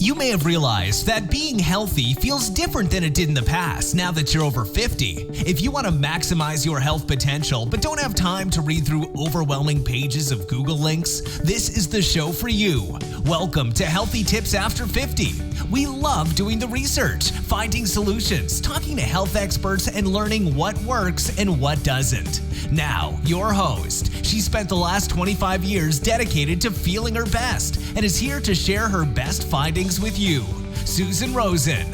You may have realized that being healthy feels different than it did in the past now that you're over 50. If you want to maximize your health potential but don't have time to read through overwhelming pages of Google links, this is the show for you. Welcome to Healthy Tips After 50. We love doing the research, finding solutions, talking to health experts, and learning what works and what doesn't. Now, your host. She spent the last 25 years dedicated to feeling her best and is here to share her best findings with you, Susan Rosen.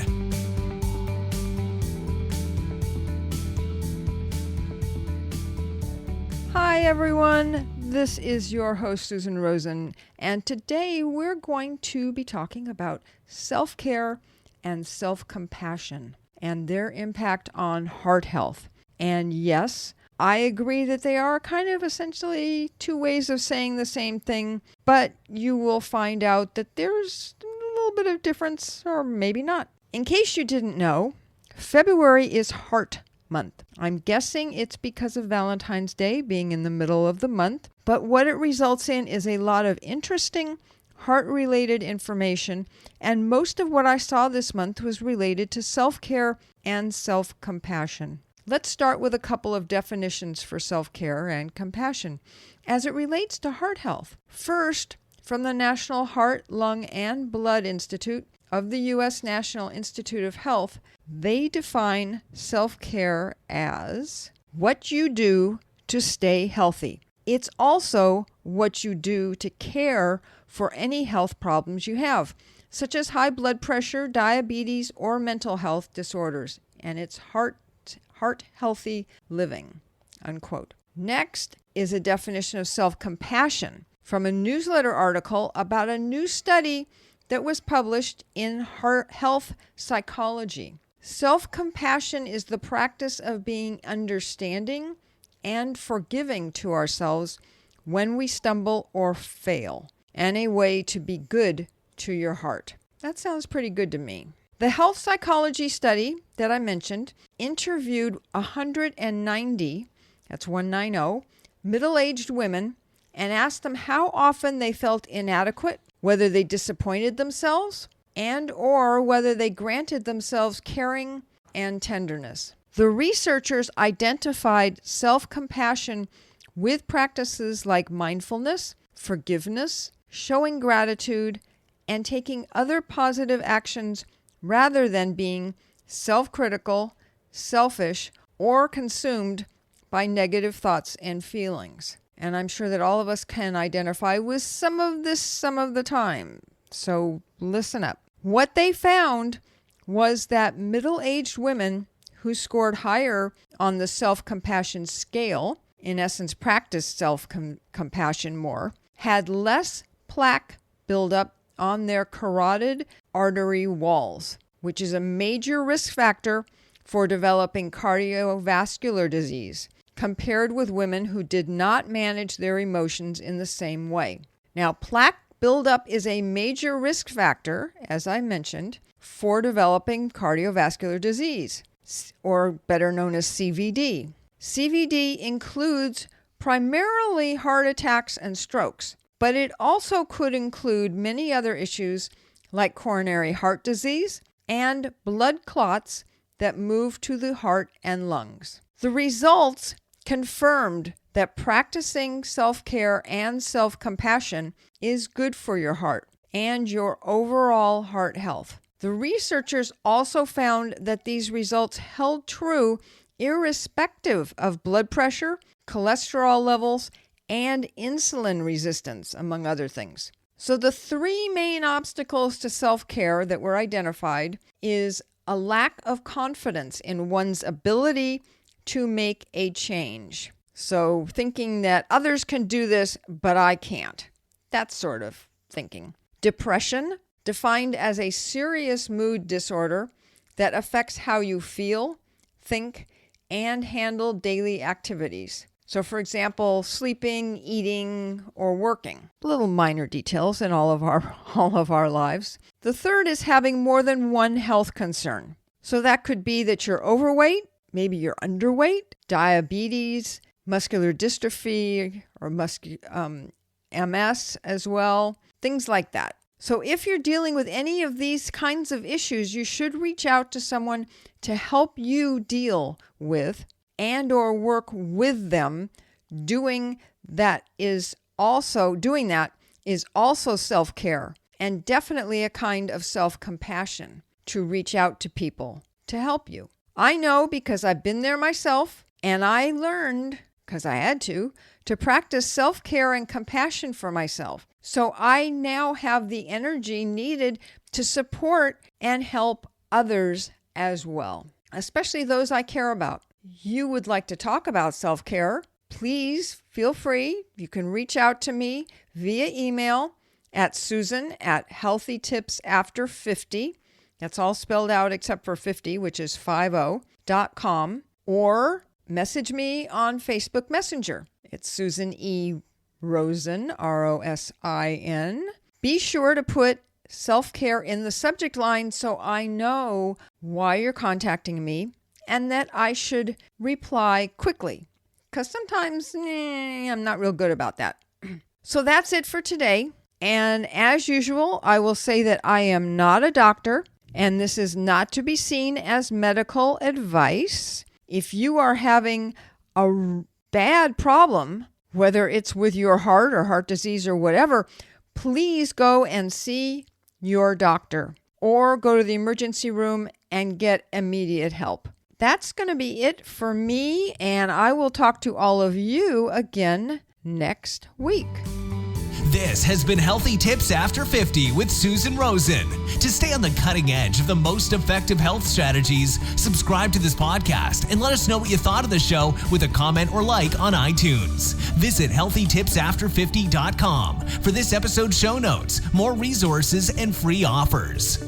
Hi, everyone. This is your host, Susan Rosen, and today we're going to be talking about self-care and self-compassion and their impact on heart health. And yes, I agree that they are kind of essentially two ways of saying the same thing, but you will find out that there's a little bit of difference, or maybe not. In case you didn't know, February is Heart Month. I'm guessing it's because of Valentine's Day being in the middle of the month, but what it results in is a lot of interesting heart-related information, and most of what I saw this month was related to self-care and self-compassion. Let's start with a couple of definitions for self-care and compassion as it relates to heart health. First, from the National Heart, Lung, and Blood Institute of the U.S. National Institute of Health, they define self-care as what you do to stay healthy. It's also what you do to care for any health problems you have, such as high blood pressure, diabetes, or mental health disorders. And it's heart healthy living, unquote. Next is a definition of self-compassion from a newsletter article about a new study that was published in Health Psychology. Self-compassion is the practice of being understanding and forgiving to ourselves when we stumble or fail, and a way to be good to your heart. That sounds pretty good to me. The health psychology study that I mentioned interviewed 190, that's 190, middle-aged women and asked them how often they felt inadequate, whether they disappointed themselves, and or whether they granted themselves caring and tenderness. The researchers identified self-compassion with practices like mindfulness, forgiveness, showing gratitude, and taking other positive actions rather than being self-critical, selfish, or consumed by negative thoughts and feelings. And I'm sure that all of us can identify with some of this some of the time. So listen up. What they found was that middle-aged women who scored higher on the self-compassion scale, in essence practiced self-compassion more, had less plaque buildup on their carotid artery walls, which is a major risk factor for developing cardiovascular disease, compared with women who did not manage their emotions in the same way. Now, plaque buildup is a major risk factor, as I mentioned, for developing cardiovascular disease, or better known as CVD. CVD includes primarily heart attacks and strokes, but it also could include many other issues like coronary heart disease and blood clots that move to the heart and lungs. The results confirmed that practicing self-care and self-compassion is good for your heart and your overall heart health. The researchers also found that these results held true irrespective of blood pressure, cholesterol levels, and insulin resistance, among other things. So the three main obstacles to self-care that were identified is a lack of confidence in one's ability to make a change. So thinking that others can do this, but I can't. That sort of thinking. Depression, defined as a serious mood disorder that affects how you feel, think, and handle daily activities. So for example, sleeping, eating, or working. Little minor details in all of our lives. The third is having more than one health concern. So that could be that you're overweight, maybe you're underweight, diabetes, muscular dystrophy, or MS as well, things like that. So if you're dealing with any of these kinds of issues, you should reach out to someone to help you deal with and or work with them. Doing that is also self-care, and definitely a kind of self-compassion to reach out to people to help you. I know because I've been there myself, and I learned, because I had to practice self-care and compassion for myself. So I now have the energy needed to support and help others as well, especially those I care about. You would like to talk about self-care, please feel free. You can reach out to me via email at susan@healthytipsafter50. That's all spelled out except for 50, which is 50.com, or message me on Facebook Messenger. It's Susan E. Rosen, Rosin. Be sure to put self-care in the subject line so I know why you're contacting me and that I should reply quickly, because sometimes I'm not real good about that. So that's it for today. And as usual, I will say that I am not a doctor, and this is not to be seen as medical advice. If you are having a bad problem, whether it's with your heart or heart disease or whatever, please go and see your doctor or go to the emergency room and get immediate help. That's going to be it for me, and I will talk to all of you again next week. This has been Healthy Tips After 50 with Susan Rosen. To stay on the cutting edge of the most effective health strategies, subscribe to this podcast and let us know what you thought of the show with a comment or like on iTunes. Visit healthytipsafter50.com for this episode's show notes, more resources, and free offers.